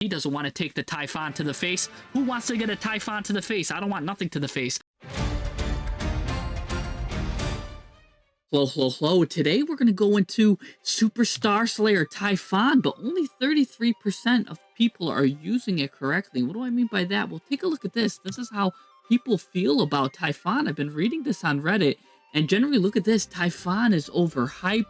He doesn't want to take the Typhon to the face. Who wants to get a Typhon to the face? I don't want nothing to the face. Hello. Today we're going to go into Super Starslayer Ty-phon, but only 33% of people are using it correctly. What do I mean by that? Well, take a look at this. This is how people feel about Typhon. I've been reading this on Reddit, and generally, look at this. Typhon is overhyped.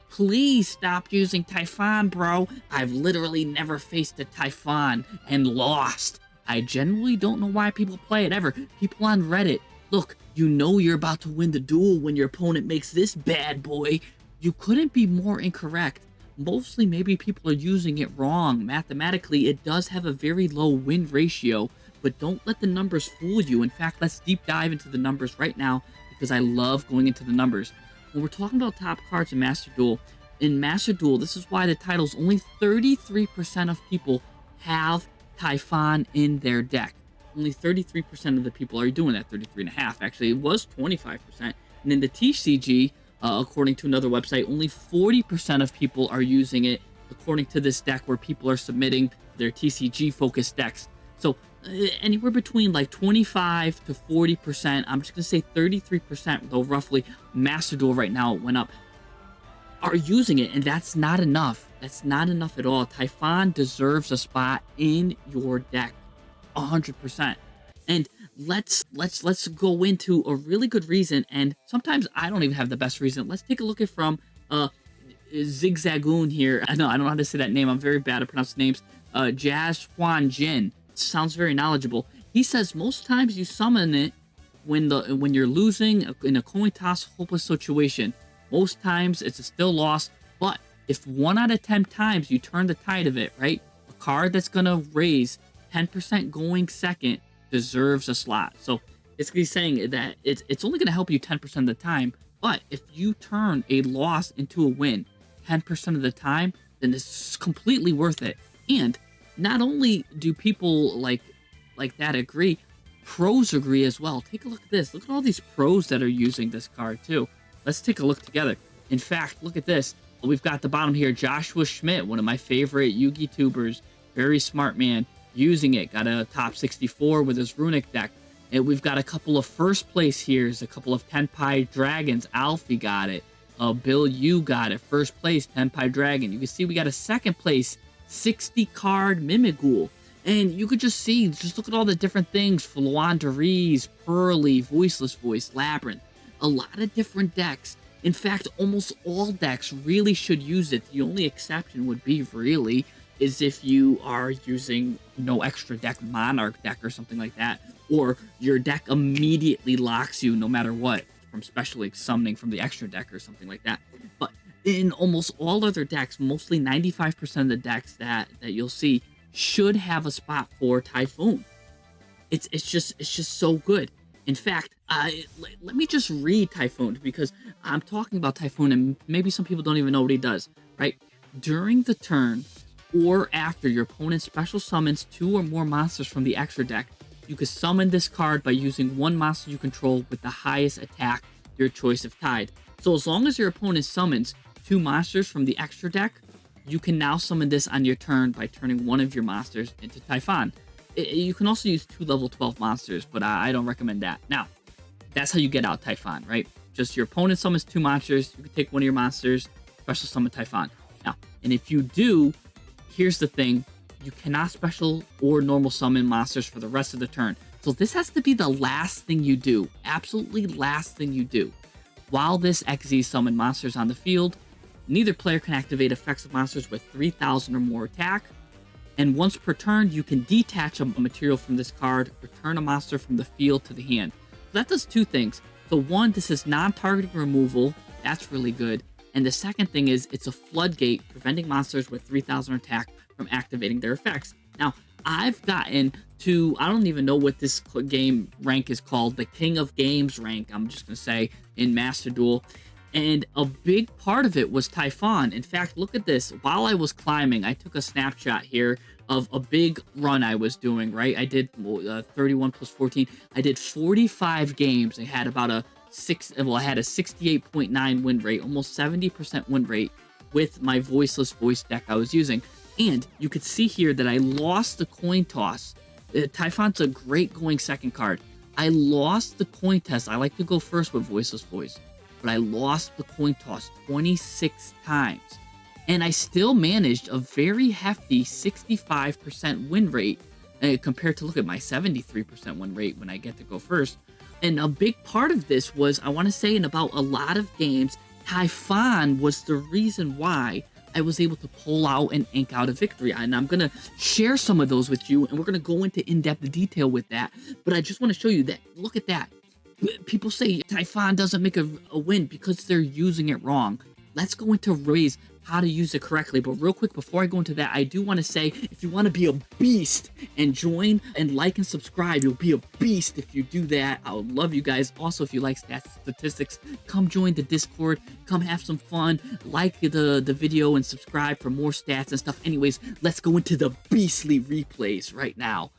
Please stop using Typhon, bro. I've literally never faced a Typhon and lost. I generally don't know why people play it ever. People on Reddit, look, you know you're about to win the duel when your opponent makes this bad boy. You couldn't be more incorrect. Mostly maybe people are using it wrong. Mathematically, it does have a very low win ratio, but don't let the numbers fool you. In fact, let's deep dive into the numbers right now because I love going into the numbers. When we're talking about top cards in Master Duel, this is why the title's only 33% of people have Typhon in their deck. Only 33% of the people are doing that. 33.5%. Actually, it was 25%. And in the TCG, according to another website, only 40% of people are using it, according to this deck where people are submitting their TCG-focused decks. So anywhere between like 25 to 40%, I'm just going to say 33%, though roughly, Master Duel right now it went up, are using it, and that's not enough. That's not enough at all. Typhon deserves a spot in your deck, 100%. And let's go into a really good reason, and sometimes I don't even have the best reason. Let's take a look at from Zigzagoon here. I don't know how to say that name. I'm very bad at pronouncing names. Jazz Huan Jin. Sounds very knowledgeable. He says most times you summon it when you're losing in a coin toss hopeless situation. Most times it's a still loss, but if 1 out of 10 times you turn the tide of it, right? A card that's gonna raise 10% going second deserves a slot. So basically saying that it's only gonna help you 10% of the time, but if you turn a loss into a win 10% of the time, then it's completely worth it. And not only do people like that agree, pros agree as well. Take a look at this. Look at all these pros that are using this card too. Let's take a look together. In fact, look at this. We've got the bottom here, Joshua Schmidt, one of my favorite Yugi tubers, very smart man, using it. Got a top 64 with his runic deck. And we've got a couple of first place here, a couple of Tenpai Dragons. Alfie got it. Bill Yu got it. First place, Tenpai Dragon. You can see we got a second place 60 card Mimighoul. And you could just see, just look at all the different things. Flouanderies, Pearly, Voiceless Voice, Labyrinth. A lot of different decks. In fact, almost all decks really should use it. The only exception would be really is if you are using no extra deck, Monarch deck or something like that. Or your deck immediately locks you no matter what from special summoning from the extra deck or something like that. But in almost all other decks, mostly 95% of the decks that you'll see should have a spot for Typhon. It's just so good. In fact, let me just read Typhon because I'm talking about Typhon and maybe some people don't even know what he does, right? During the turn or after your opponent special summons 2 or more monsters from the extra deck, you can summon this card by using 1 monster you control with the highest attack your choice of tide. So as long as your opponent summons 2 monsters from the extra deck, you can now summon this on your turn by turning 1 of your monsters into Typhon. You can also use 2 level 12 monsters, but I don't recommend that. Now, that's how you get out Typhon, right? Just your opponent summons 2 monsters, you can take 1 of your monsters, special summon Typhon. Now, and if you do, here's the thing, you cannot special or normal summon monsters for the rest of the turn. So this has to be the last thing you do, absolutely last thing you do. While this XZ summon monsters on the field, neither player can activate effects of monsters with 3,000 or more attack. And once per turn, you can detach a material from this card, return a monster from the field to the hand. So that does 2 things. So 1, this is non-targeting removal. That's really good. And the second thing is it's a floodgate, preventing monsters with 3,000 attack from activating their effects. Now, I've gotten to, I don't even know what this game rank is called, the King of Games rank, I'm just going to say, in Master Duel. And a big part of it was Typhon. In fact, look at this. While I was climbing, I took a snapshot here of a big run I was doing, right? I did 31 plus 14. I did 45 games. I had about I had a 68.9 win rate, almost 70% win rate with my Voiceless Voice deck I was using. And you could see here that I lost the coin toss. Typhon's a great going second card. I lost the coin test. I like to go first with Voiceless Voice, but I lost the coin toss 26 times. And I still managed a very hefty 65% win rate compared to, look at my 73% win rate when I get to go first. And a big part of this was, I want to say, in about a lot of games, Typhon was the reason why I was able to pull out and ink out a victory. And I'm going to share some of those with you, and we're going to go into in-depth detail with that. But I just want to show you that, look at that. People say Typhon doesn't make a win because they're using it wrong. Let's go into ways how to use it correctly. But real quick, before I go into that, I do want to say, if you want to be a beast and join and like and subscribe, you'll be a beast if you do that. I would love you guys. Also, if you like stats, statistics, come join the Discord, come have some fun, like the video and subscribe for more stats and stuff. Anyways, let's go into the beastly replays right now.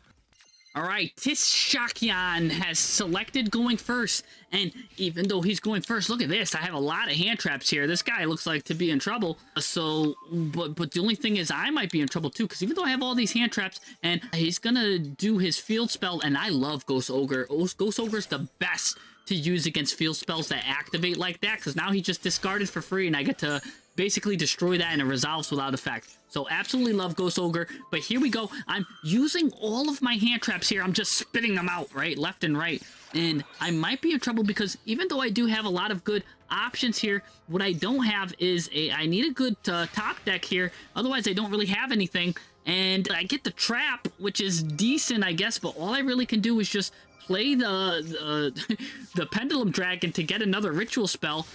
All right, Centur-Ion has selected going first, and even though he's going first, look at this. I have a lot of hand traps here. This guy looks like to be in trouble. So, but the only thing is I might be in trouble too, because even though I have all these hand traps, and he's gonna do his field spell, and I love Ghost Ogre. Ghost Ogre is the best to use against field spells that activate like that, because now he just discarded for free, and I get to basically destroy that and it resolves without effect. So absolutely love Ghost Ogre, but here we go. I'm using all of my hand traps here. I'm just spitting them out, right, left and right. And I might be in trouble because even though I do have a lot of good options here, what I don't have is I need a good top deck here. Otherwise, I don't really have anything. And I get the trap, which is decent, I guess, but all I really can do is just play the Pendulum Dragon to get another ritual spell.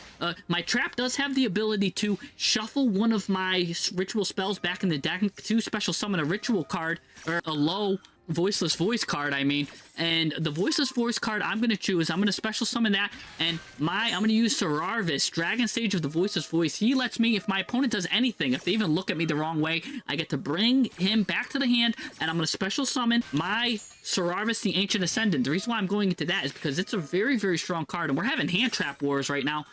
My trap does have the ability to shuffle one of my ritual spells back in the deck to special summon a ritual card, or a low Voiceless Voice card, I mean. And the Voiceless Voice card I'm going to choose, I'm going to special summon that, and I'm going to use Cyberses, Dragon Sage of the Voiceless Voice. He lets me, if my opponent does anything, if they even look at me the wrong way, I get to bring him back to the hand, and I'm going to special summon my Cyberses, the Ancient Ascendant. The reason why I'm going into that is because it's a very, very strong card, and we're having hand trap wars right now,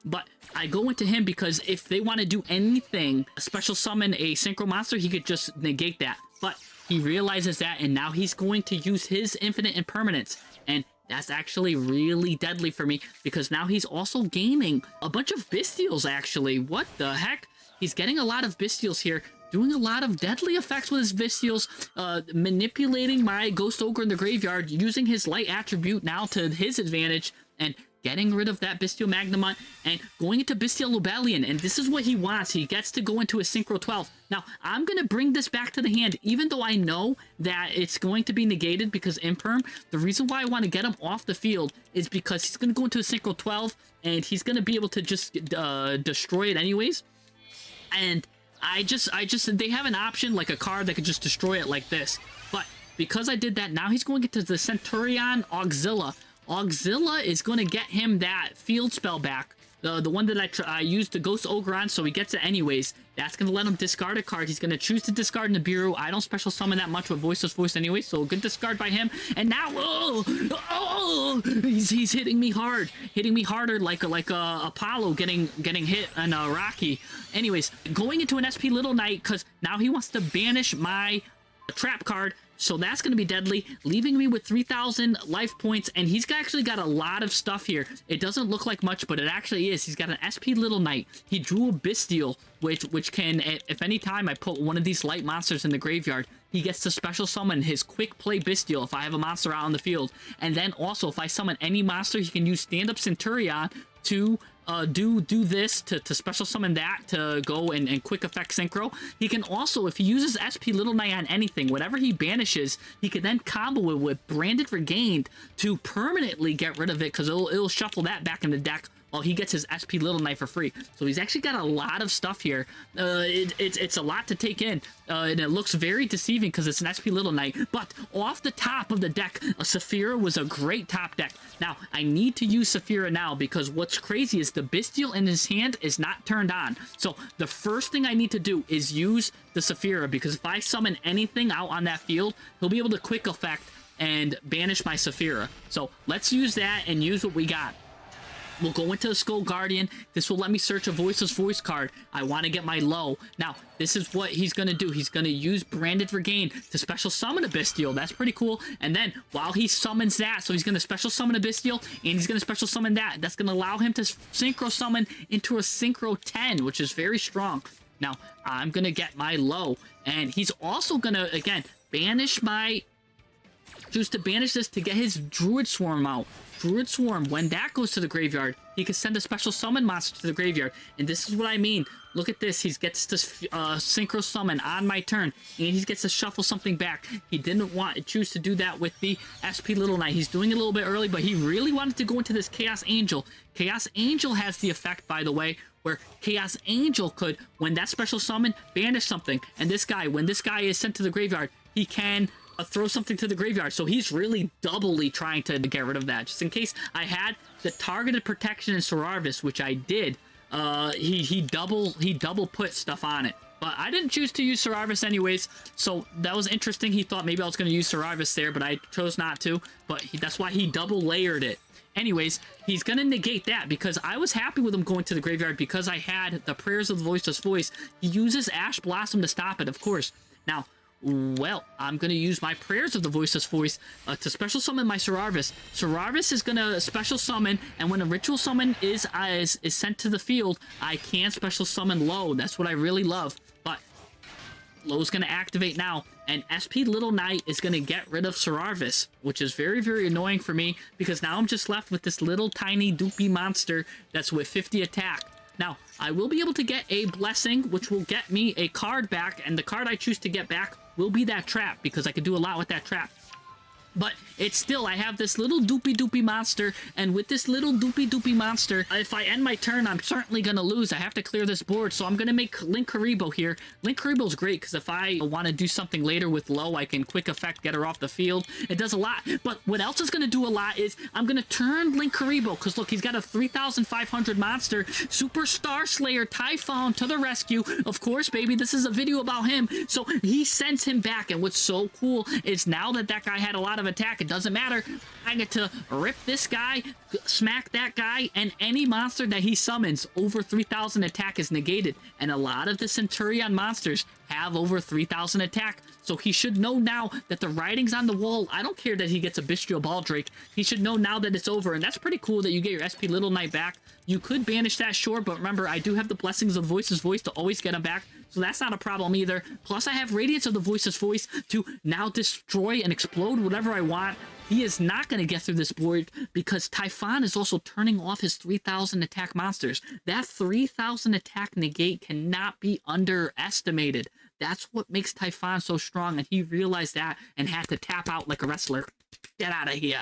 but I go into him because if they want to do anything, special summon a Synchro Monster, he could just negate that. But he realizes that, and now he's going to use his Infinite Impermanence, and that's actually really deadly for me, because now he's also gaining a bunch of Bestials, actually. What the heck? He's getting a lot of Bestials here, doing a lot of deadly effects with his Bestials, manipulating my Ghost Ogre in the graveyard, using his light attribute now to his advantage, and getting rid of that Bestial Magnemite, and going into Bestial Lobelian, and this is what he wants. He gets to go into a Synchro 12. Now, I'm going to bring this back to the hand, even though I know that it's going to be negated because Imperm. The reason why I want to get him off the field is because he's going to go into a Synchro 12, and he's going to be able to just destroy it anyways. And they have an option, like a card that could just destroy it like this. But because I did that, now he's going into the Centur-Ion Auxilla. Auxilla is going to get him that field spell back. The one that I used the Ghost Ogre on, so he gets it anyways. That's going to let him discard a card. He's going to choose to discard Nibiru. I don't special summon that much with Voiceless Voice anyway, so good discard by him. And now, he's hitting me hard. Hitting me harder like Apollo getting hit on Rocky. Anyways, going into an SP Little Knight, because now he wants to banish my trap card. So that's going to be deadly, leaving me with 3,000 life points, and he's actually got a lot of stuff here. It doesn't look like much, but it actually is. He's got an SP Little Knight. He drew a Bestial, which can, if any time I put one of these light monsters in the graveyard, he gets to special summon his Quick Play Bestial if I have a monster out on the field. And then also, if I summon any monster, he can use Stand Up Centur-Ion to do this to special summon that to go and quick effect synchro. He can also, if he uses SP Little Knight on anything, whatever he banishes, he can then combo it with Branded Regained to permanently get rid of it, because it'll shuffle that back in the deck while he gets his SP Little Knight for free. So he's actually got a lot of stuff here. It's a lot to take in, and it looks very deceiving because it's an SP Little Knight. But off the top of the deck, a Saphira was a great top deck. Now, I need to use Saphira now because what's crazy is the Bestial in his hand is not turned on. So the first thing I need to do is use the Saphira, because if I summon anything out on that field, he'll be able to quick effect and banish my Saphira. So let's use that and use what we got. We'll go into the Skull Guardian. This will let me search a Voiceless Voice card. I want to get my low. Now, this is what he's going to do. He's going to use Branded Regain to special summon a Bestial. That's pretty cool. And then, while he summons that, so he's going to special summon a Bestial, and he's going to special summon that. That's going to allow him to Synchro Summon into a Synchro 10, which is very strong. Now, I'm going to get my low. And he's also going to, again, banish my... choose to banish this to get his Druid Swarm out. Druid Swarm, when that goes to the graveyard, he can send a special summon monster to the graveyard. And this is what I mean. Look at this. He gets to Synchro Summon on my turn, and he gets to shuffle something back. He didn't choose to do that with the SP Little Knight. He's doing it a little bit early, but he really wanted to go into this Chaos Angel. Chaos Angel has the effect, by the way, where Chaos Angel could, when that special summon, banish something. And this guy, when this guy is sent to the graveyard, he can... throw something to the graveyard. So he's really doubly trying to get rid of that. Just in case I had the targeted protection in Cyberses, which I did, he double put stuff on it. But I didn't choose to use Cyberses anyways, so that was interesting. He thought maybe I was going to use Cyberses there, but I chose not to. But that's why he double layered it. Anyways, he's going to negate that because I was happy with him going to the graveyard because I had the Prayers of the Voiceless Voice. He uses Ash Blossom to stop it, of course. Now, well, I'm going to use my Prayers of the Voiceless Voice to special summon my Cyberses. Cyberses is going to special summon, and when a ritual summon is sent to the field, I can special summon Low. That's what I really love. But Low's going to activate now, and SP Little Knight is going to get rid of Cyberses, which is very, very annoying for me because now I'm just left with this little tiny doopy monster that's with 50 attack. Now, I will be able to get a Blessing, which will get me a card back, and the card I choose to get back will be that trap, because I can do a lot with that trap. But it's still, I have this little doopy monster, and with this little doopy monster, if I end my turn, I'm certainly going to lose. I have to clear this board, so I'm going to make Linkuriboh here. Linkuriboh's great, because if I want to do something later with Low, I can quick effect get her off the field. It does a lot, but what else is going to do a lot is I'm going to turn Linkuriboh, because look, he's got a 3,500 monster, Super Starslayer Ty-phon to the rescue. Of course, baby, this is a video about him, so he sends him back, and what's so cool is now that that guy had a lot of attack, it doesn't matter. I get to rip this guy, smack that guy, and any monster that he summons over 3,000 attack is negated. And a lot of the Centur-Ion monsters have over 3,000 attack. So he should know now that the writing's on the wall. I don't care that he gets a Bestial Baldrake. He should know now that it's over. And that's pretty cool that you get your SP Little Knight back. You could banish that, sure, but remember, I do have the Blessings of the Voiceless Voice to always get him back. So that's not a problem either. Plus, I have Radiance of the Voiceless Voice to now destroy and explode whatever I want. He is not going to get through this board because Typhon is also turning off his 3,000 attack monsters. That 3,000 attack negate cannot be underestimated. That's what makes Typhon so strong, and he realized that and had to tap out like a wrestler. Get out of here.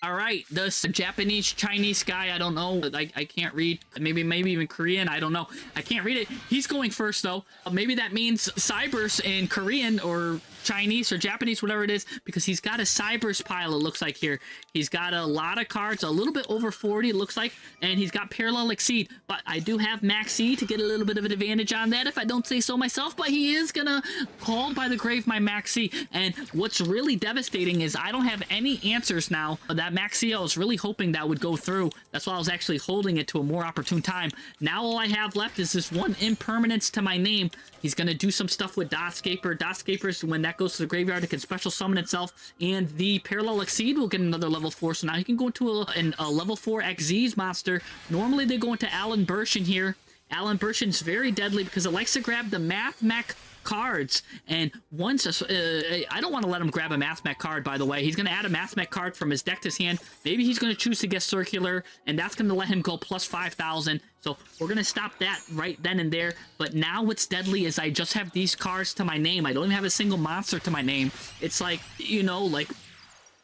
All right, this Japanese, Chinese guy, I don't know. I can't read. Maybe even Korean. I don't know. I can't read it. He's going first, though. Maybe that means Cybers in Korean or Chinese or Japanese, whatever it is, because he's got a Cybers pile, it looks like here. He's got a lot of cards, a little bit over 40, it looks like, and he's got Parallel Exceed. But I do have Maxi to get a little bit of an advantage on that, if I don't say so myself, but he is gonna call by the grave my Maxi. And what's really devastating is I don't have any answers now. That Maxi, I was really hoping that would go through. That's why I was actually holding it to a more opportune time. Now all I have left is this one impermanence to my name. He's gonna do some stuff with Dotscaper. Dotscapers, when that goes to the graveyard, it can special summon itself, and the Parallel Exceed will get another level 4, so now you can go into a level 4 Xyz monster. Normally they go into Alan Bershin here. Alan Bershin's very deadly because it likes to grab the Math Mech cards, and once I don't want to let him grab a Math Mech card, by the way. He's going to add a Math Mech card from his deck to his hand. Maybe he's going to choose to get Circular, and that's going to let him go plus 5,000. So we're going to stop that right then and there. But now what's deadly is I just have these cards to my name. I don't even have a single monster to my name. It's like, you know, like,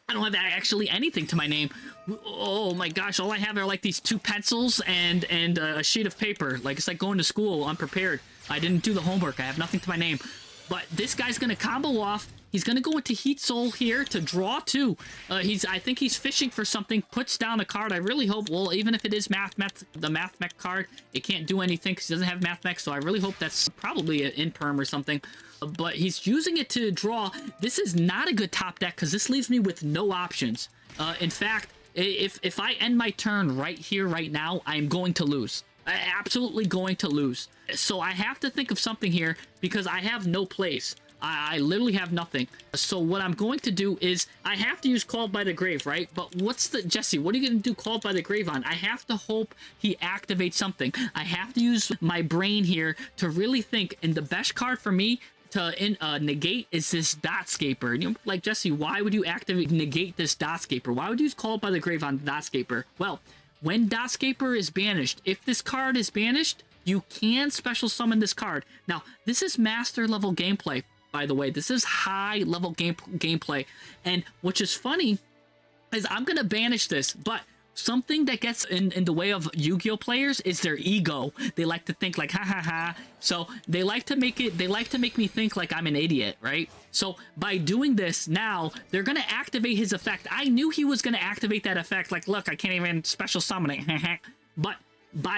I don't have actually anything to my name. Oh my gosh, all I have are like these 2 pencils and a sheet of paper. Like, it's like going to school unprepared. I didn't do the homework. I have nothing to my name. But this guy's going to combo off. He's going to go into Heat Soul here to draw 2. I think he's fishing for something, puts down a card. I really hope, well, even if it is the Math Mech card, it can't do anything because he doesn't have Math Mech, so I really hope that's probably an Imperm or something. But he's using it to draw. This is not a good top deck because this leaves me with no options. In fact, If I end my turn right here, right now, I'm going to lose. Absolutely going to lose. So I have to think of something here because I have no place. I literally have nothing. So what I'm going to do is I have to use Called by the Grave, right? But what's the... Jesse, what are you going to do Called by the Grave on? I have to hope he activates something. I have to use my brain here to really think. And the best card for me to negate is this Dotscaper. You know, like, Jesse, why would you negate this Dotscaper? Why would you use Called by the Grave on Dotscaper? Well, when Dotscaper is banished, if this card is banished, you can special summon this card. Now, this is master level gameplay, by the way. This is high level gameplay. And which is funny is I'm going to banish this, but something that gets in the way of Yu-Gi-Oh players is their ego. They like to think like, ha ha ha. So they like to make me think like I'm an idiot, right? So by doing this now, they're going to activate his effect. I knew he was going to activate that effect. Like, look, I can't even special summon it. But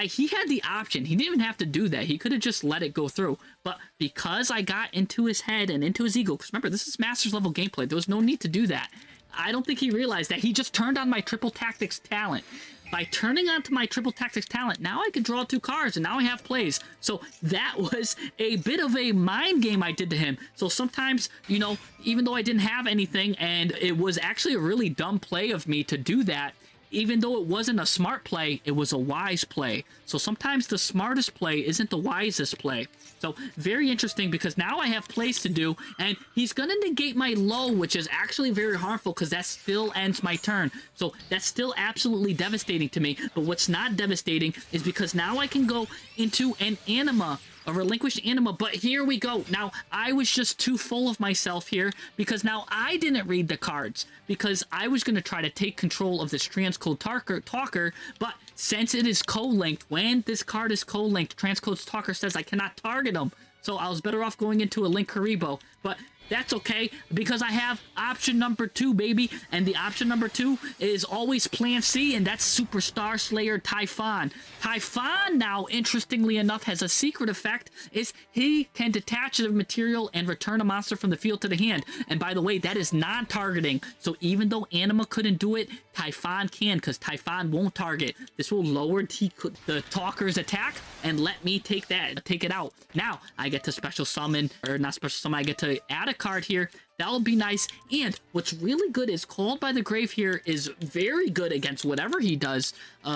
he had the option. He didn't even have to do that. He could have just let it go through. But because I got into his head and into his ego, because remember, this is Masters level gameplay. There was no need to do that. I don't think he realized that he just turned on my triple tactics talent. By turning on to my triple tactics talent, now I can draw 2 cards and now I have plays. So that was a bit of a mind game I did to him. So sometimes, you know, even though I didn't have anything and it was actually a really dumb play of me to do that, even though it wasn't a smart play, it was a wise play. So sometimes the smartest play isn't the wisest play. So very interesting because now I have plays to do, and he's going to negate my low, which is actually very harmful because that still ends my turn. So that's still absolutely devastating to me. But what's not devastating is because now I can go into an anima, a relinquished anima. But here we go. Now, I was just too full of myself here because now I didn't read the cards because I was going to try to take control of this transcode talker, but since it is co-linked, when this card is co-linked, transcode talker says I cannot target him. So I was better off going into a Link Karibo. But that's okay because I have option number 2, baby. And the option number 2 is always plan C, and that's Super Starslayer Ty-phon. Typhon now, interestingly enough, has a secret effect, is he can detach the material and return a monster from the field to the hand. And by the way, that is non-targeting. So even though Anima couldn't do it, Typhon can, because Typhon won't target. This will lower the talker's attack and let me take it out. Now I get to special summon, or not special summon, I get to add a card here. That'll be nice. And what's really good is Called by the Grave here is very good against whatever he does.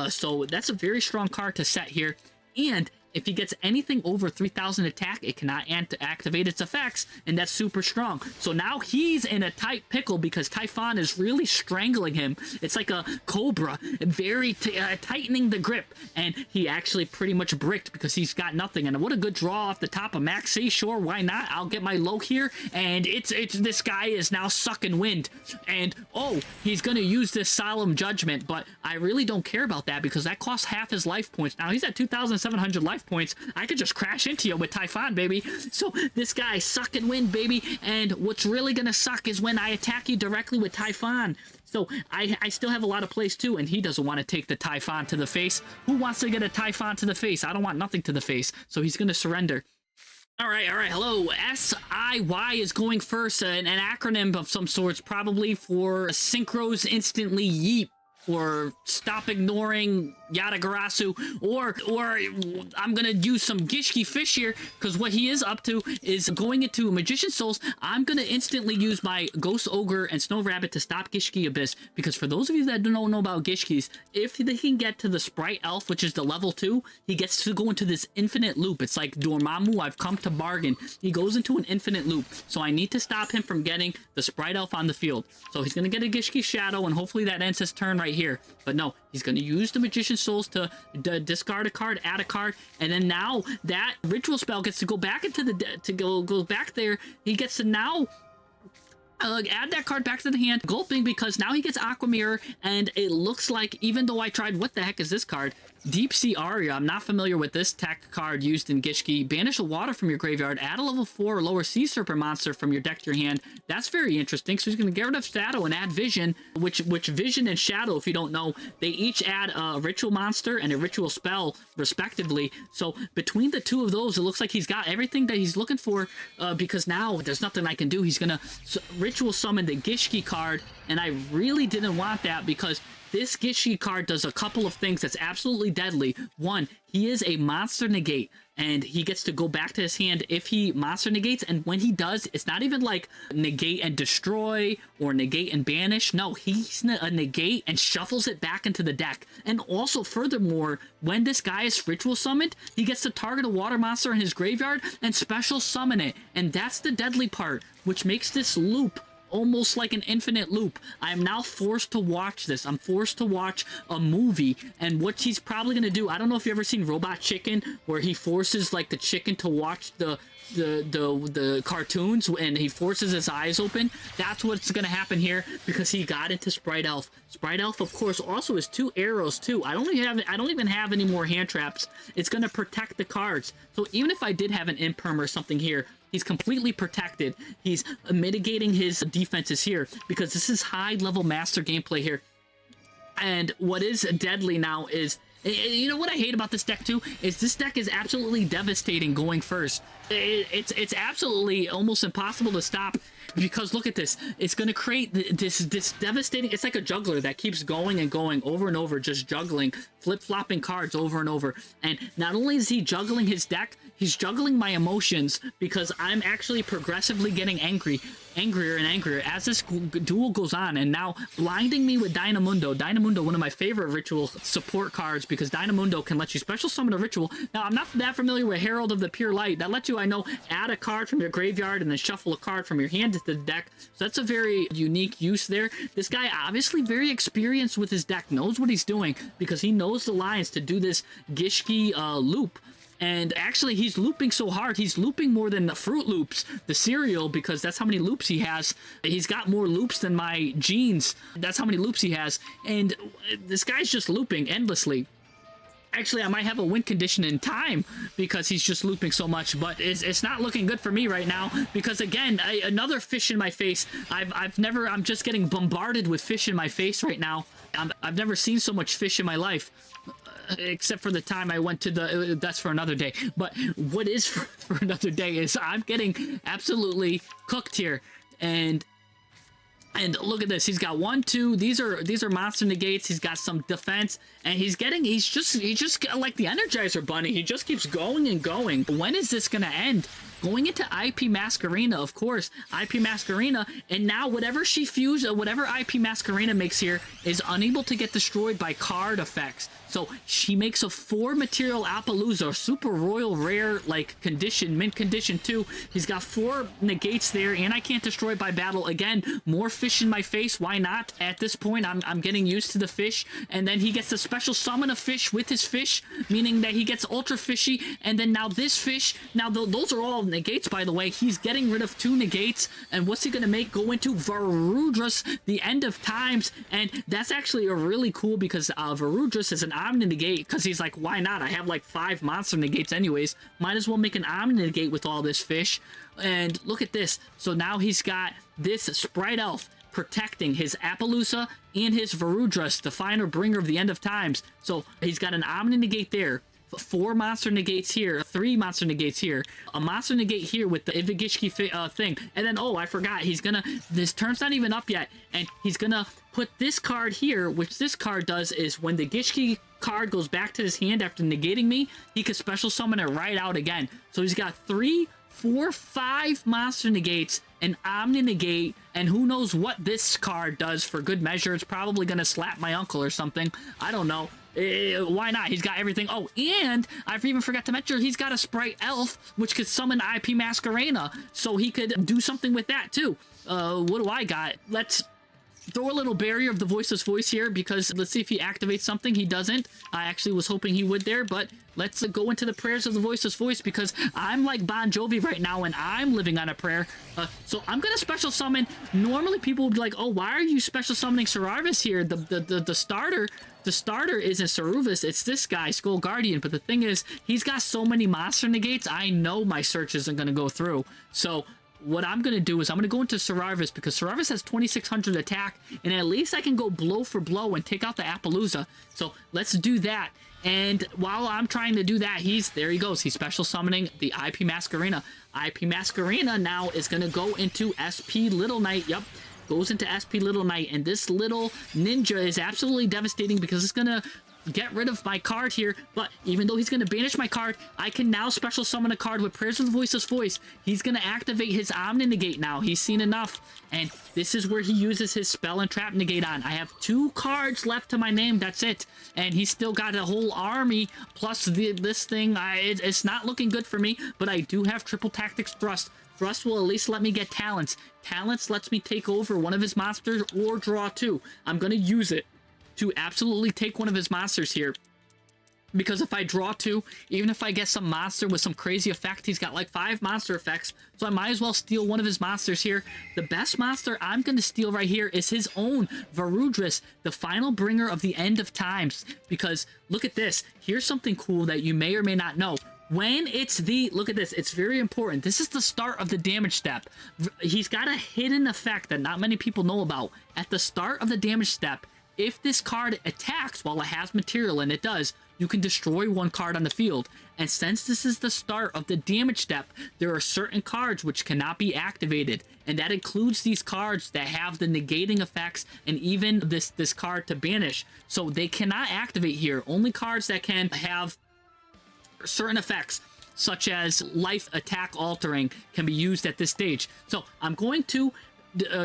So that's a very strong card to set here. And if he gets anything over 3,000 attack, it cannot activate its effects, and that's super strong. So now he's in a tight pickle because Typhon is really strangling him. It's like a cobra, very tightening the grip, and he actually pretty much bricked because he's got nothing. And what a good draw off the top of Max C. Sure, why not? I'll get my low here, and it's this guy is now sucking wind. And oh, he's gonna use this Solemn Judgment, but I really don't care about that because that costs half his life points. Now he's at 2,700 life points. I could just crash into you with Typhon, baby. So this guy sucking wind, baby. And what's really gonna suck is when I attack you directly with Typhon. So I still have a lot of plays too, and he doesn't want to take the Typhon to the face. Who wants to get a Typhon to the face? I don't want nothing to the face. So he's gonna surrender. All right, hello. SIY is going first, an acronym of some sorts, probably for Synchros Instantly Yeet, or Stop Ignoring Yadagarasu, or I'm gonna use some Gishki fish here, because what he is up to is going into Magician Souls. I'm gonna instantly use my Ghost Ogre and Snow Rabbit to stop Gishki Abyss, because for those of you that don't know about Gishkis, if they can get to the Sprite Elf, which is the level 2, he gets to go into this infinite loop. It's like Dormammu, I've come to bargain. He goes into an infinite loop, so I need to stop him from getting the Sprite Elf on the field. So he's gonna get a Gishki Shadow, and hopefully that ends his turn right here. But no, he's going to use the Magician Souls to discard a card, add a card, and then now that ritual spell gets to go back into the go back there. He gets to now add that card back to the hand, gulping, because now he gets Aqua Mirror, and it looks like, even though I tried, what the heck is this card? Deep Sea Aria. I'm not familiar with this tech card used in Gishki. Banish a water from your graveyard, add a level 4 or lower Sea Serpent monster from your deck to your hand. That's very interesting. So he's going to get rid of Shadow and add Vision, which Vision and Shadow, if you don't know, they each add a ritual monster and a ritual spell, respectively. So between the two of those, it looks like he's got everything that he's looking for, because now there's nothing I can do. He's going to ritual summon the Gishki card, and I really didn't want that because this Gishki card does a couple of things that's absolutely deadly. One, he is a monster negate, and he gets to go back to his hand if he monster negates, and when he does, it's not even like negate and destroy or negate and banish. No, he's a negate and shuffles it back into the deck. And also, furthermore, when this guy is ritual summoned, he gets to target a water monster in his graveyard and special summon it. And that's the deadly part, which makes this loop almost like an infinite loop. I am now forced to watch this. I'm forced to watch a movie, and what he's probably gonna do, I don't know if you've ever seen Robot Chicken, where he forces like the chicken to watch the cartoons and he forces his eyes open. That's what's gonna happen here, because he got into Sprite Elf. Sprite Elf, of course, also has 2 arrows too. I don't even have any more hand traps. It's gonna protect the cards. So even if I did have an imperm or something here, he's completely protected. He's mitigating his defenses here, because this is high-level master gameplay here. And what is deadly now is, you know what I hate about this deck too? Is this deck is absolutely devastating going first. It's absolutely almost impossible to stop, because look at this. It's going to create this devastating... It's like a juggler that keeps going and going over and over, just juggling, flip-flopping cards over and over. And not only is he juggling his deck, he's juggling my emotions, because I'm actually progressively getting angrier and angrier as this duel goes on, and now blinding me with Dynamundo. Dynamundo, one of my favorite ritual support cards, because Dynamundo can let you special summon a ritual. Now, I'm not that familiar with Herald of the Pure Light. That lets you, I know, add a card from your graveyard and then shuffle a card from your hand to the deck. So that's a very unique use there. This guy, obviously very experienced with his deck, knows what he's doing, because he knows the lines to do this Gishki loop. And actually, he's looping so hard. He's looping more than the Fruit Loops, the cereal, because that's how many loops he has. He's got more loops than my jeans. That's how many loops he has. And this guy's just looping endlessly. Actually, I might have a win condition in time, because he's just looping so much, but it's not looking good for me right now, because again, another fish in my face. I'm just getting bombarded with fish in my face right now. I've never seen so much fish in my life, except for the time I went to the... that's for another day. But what is for another day is I'm getting absolutely cooked here. And look at this. He's got 1, 2. These are monster negates. He's got some defense, and he's just like the Energizer Bunny. He just keeps going and going. When is this gonna end? Going into IP Masquerena, of course. IP Masquerena, and now whatever she fused, whatever IP Masquerena makes here is unable to get destroyed by card effects. So she makes a 4 material Appaloosa, super royal rare like condition, mint condition too. He's got 4 negates there, and I can't destroy by battle. Again, more fish in my face. Why not? At this point, I'm getting used to the fish, and then he gets a special summon a fish with his fish, meaning that he gets ultra fishy. And then now this fish, now those are all negates, by the way. He's getting rid of 2 negates, and what's he gonna make? Go into Varudras, the end of times, and that's actually a really cool, because Varudras is an Omni negate, because he's like, why not? I have like 5 monster negates anyways. Might as well make an Omni negate with all this fish. And look at this. So now he's got this Sprite Elf protecting his Appaloosa and his Varudras, the Definer Bringer of the End of Times. So he's got an Omni negate there, 4 monster negates here, 3 monster negates here, a monster negate here with the Gishki thing, and then, oh, I forgot, he's gonna, this turn's not even up yet, and he's gonna put this card here, which this card does is when the Gishki card goes back to his hand after negating me, he can special summon it right out again. So he's got 3, 4, 5 monster negates, an Omni negate, and who knows what this card does for good measure. It's probably gonna slap my uncle or something. I don't know. Why not? He's got everything. Oh, and I even forgot to mention, he's got a Sprite Elf, which could summon IP Masquerena, so he could do something with that too. What do I got? Let's throw a little barrier of the Voiceless Voice here, because let's see if he activates something. He doesn't. I actually was hoping he would there, but let's go into the prayers of the Voiceless Voice, because I'm like Bon Jovi right now, and I'm living on a prayer. So I'm gonna special summon. Normally people would be like, oh, why are you special summoning Cyberses here? The starter isn't Cyberses, it's this guy, Skull Guardian. But the thing is, he's got so many monster negates, I know my search isn't gonna go through. So what I'm going to do is I'm going to go into Cyberses, because Cyberses has 2600 attack, and at least I can go blow for blow and take out the Appaloosa. So let's do that. And while I'm trying to do that, there he goes. He's special summoning the IP Masquerena. IP Masquerena now is going to go into SP Little Knight. Yep. goes into SP Little Knight, and this little ninja is absolutely devastating because it's gonna get rid of my card here. But even though he's going to banish my card, I can now special summon a card with Prayers of the Voiceless Voice. He's going to activate his Omni Negate now. He's seen enough, and this is where he uses his Spell and Trap Negate on. I have 2 cards left to my name. That's it. And he's still got a whole army plus this thing. It's not looking good for me, but I do have Triple Tactics Thrust. Thrust will at least let me get Talents. Talents lets me take over one of his monsters or draw 2. I'm going to use it to absolutely take one of his monsters here, because if I draw 2, even if I get some monster with some crazy effect, he's got like 5 monster effects, so I might as well steal one of his monsters here. The best monster I'm going to steal right here is his own Varudris, the final bringer of the end of times, because look at this. Here's something cool that you may or may not know. When it's look at this, it's very important. This is the start of the damage step. He's got a hidden effect that not many people know about. At the start of the damage step, if this card attacks while it has material, and it does, you can destroy 1 card on the field. And since this is the start of the damage step, there are certain cards which cannot be activated. And that includes these cards that have the negating effects and even this card to banish. So they cannot activate here. Only cards that can have certain effects, such as life attack altering, can be used at this stage. So I'm going to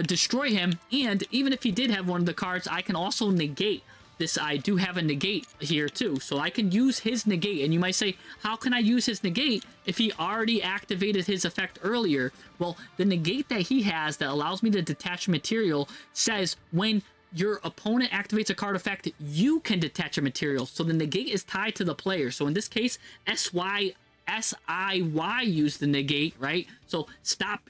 destroy him, and even if he did have one of the cards, I can also negate this. I do have a negate here too, so I can use his negate. And you might say, how can I use his negate if he already activated his effect earlier? Well, the negate that he has that allows me to detach material says when your opponent activates a card effect, you can detach a material. So the negate is tied to the player. So in this case, SIY used the negate, right? So stop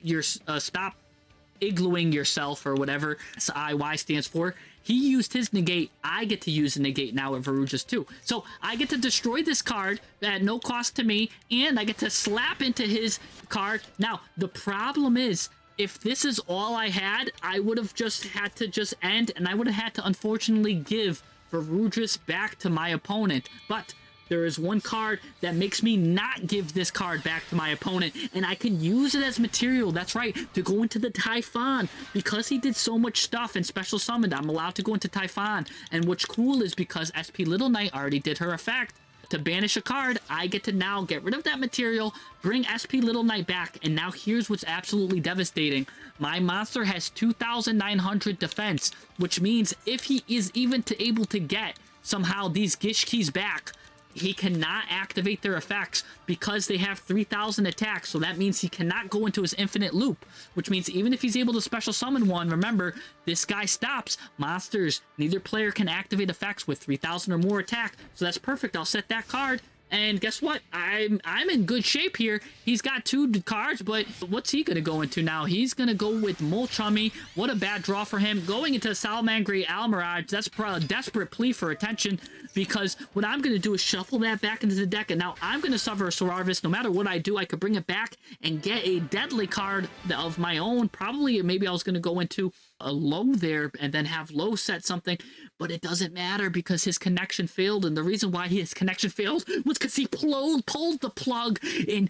iglooing yourself, or whatever SIY stands for. He used his negate. I get to use the negate now with Varudris too. So I get to destroy this card at no cost to me, and I get to slap into his card. Now, the problem is, if this is all I had, I would have just had to end, and I would have had to unfortunately give Varudris back to my opponent. But there is one card that makes me not give this card back to my opponent, and I can use it as material. That's right, to go into the Typhon. Because he did so much stuff and special summoned, I'm allowed to go into Typhon. And what's cool is because SP Little Knight already did her effect. To banish a card, I get to now get rid of that material, bring SP Little Knight back, and now here's what's absolutely devastating. My monster has 2,900 defense, which means if he is even able to get somehow these Gishkis back, he cannot activate their effects because they have 3,000 attacks. So that means he cannot go into his infinite loop, which means even if he's able to special summon one, remember, this guy stops monsters. Neither player can activate effects with 3,000 or more attack. So that's perfect. I'll set that card. And guess what? I'm in good shape here. He's got 2 cards, but what's he going to go into now? He's going to go with Molchummy. What a bad draw for him. Going into Salamangreat Almirage, that's probably a desperate plea for attention, because what I'm going to do is shuffle that back into the deck, and now I'm going to suffer a Sorarvis. No matter what I do, I could bring it back and get a deadly card of my own. Probably, maybe I was going to go into a low there and then have low set something, but it doesn't matter because his connection failed. And the reason why his connection failed was because he pulled the plug in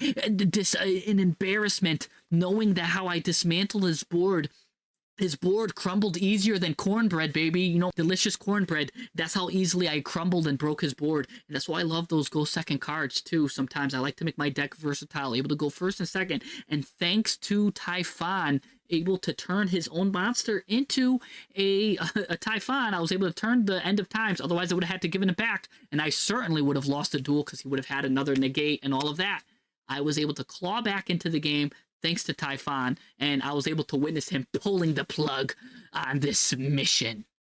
embarrassment, knowing that how I dismantled his board. His board crumbled easier than cornbread, baby. You know, delicious cornbread. That's how easily I crumbled and broke his board. And that's why I love those go second cards, too. Sometimes I like to make my deck versatile, able to go first and second. And thanks to Typhon, able to turn his own monster into a Typhon, I was able to turn the end of times. Otherwise, I would have had to give it back. And I certainly would have lost a duel because he would have had another negate and all of that. I was able to claw back into the game thanks to Typhon, and I was able to witness him pulling the plug on this mission.